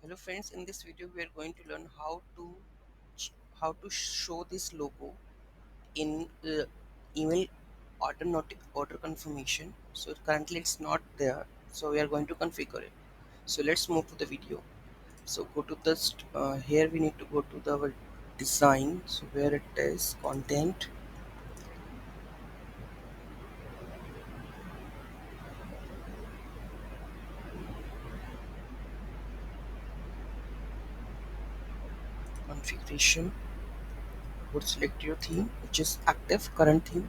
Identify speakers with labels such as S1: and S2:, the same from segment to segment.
S1: Hello friends, in this video we are going to learn how to show this logo in email order confirmation. So currently it's not there, so we are going to configure it. So let's move to the video. So go to this here we need to go to our design. So where it is content, configuration, would select your theme which is active current theme.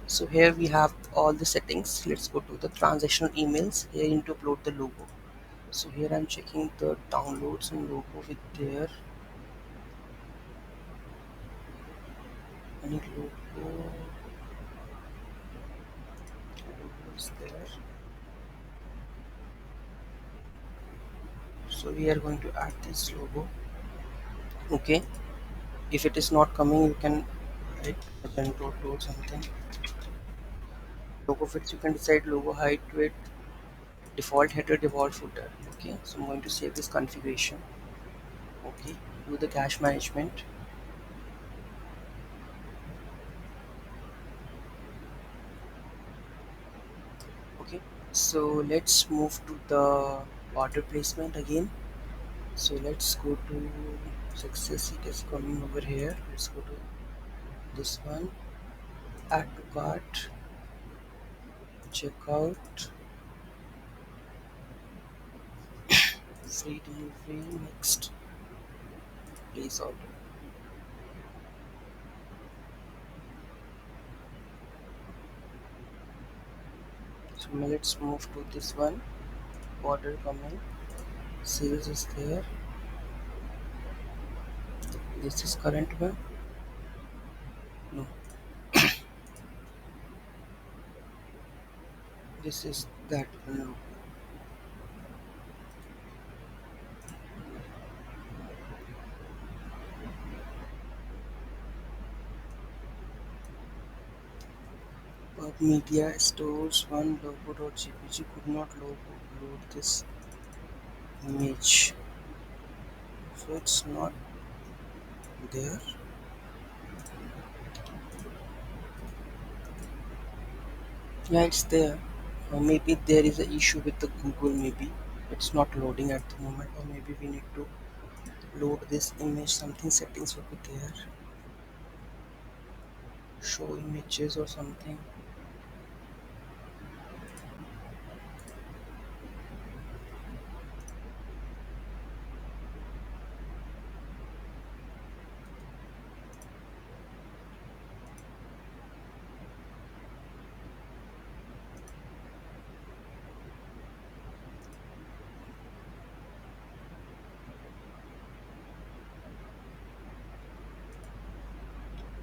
S1: So here we have all the settings. Let's go to the transactional emails. Here you need to upload the logo. So here I'm checking the downloads and logo with their any logo is there. So we are going to add this logo. Okay. If it is not coming, you can write Magento or something. Logo fits, you can decide logo height, width, default header, default footer. Okay. So I'm going to save this configuration. Okay. Do the cache management. Okay. So let's move to the order placement again. So let's go to success. It is coming over here. Let's go to this one, add to cart, checkout, free delivery, next, place order. So now let's move to this one, order coming, sales is there. This is current one. No, this is that one. No. Media stores one logo.jpg could not load this image, so it's not there. Yeah, it's there. Maybe there is an issue with the Google. Maybe it's not loading at the moment, or maybe we need to load this image. Something settings will be there. Show images or something.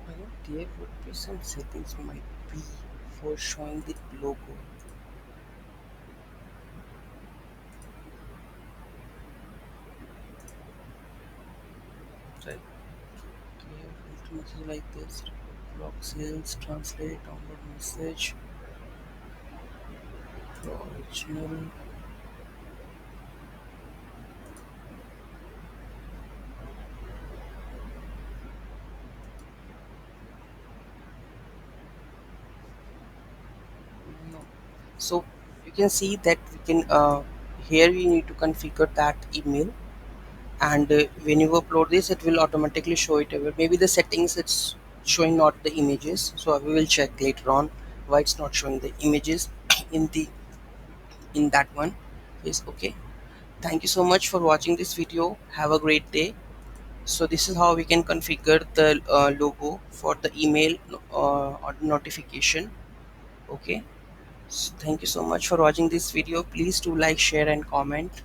S1: I think there would be some settings might be for showing the logo. Right. Okay, message like this. Block sales, translate, download message, original. No. So you can see that we can here we need to configure that email, and when you upload this it will automatically show it over. Maybe the settings it's showing not the images, so we will check later on why it's not showing the images in the in that one. Is okay. Thank you so much for watching this video. Have a great day. So this is how we can configure the logo for the email or notification. Okay. So thank you so much for watching this video. Please do like, share and comment.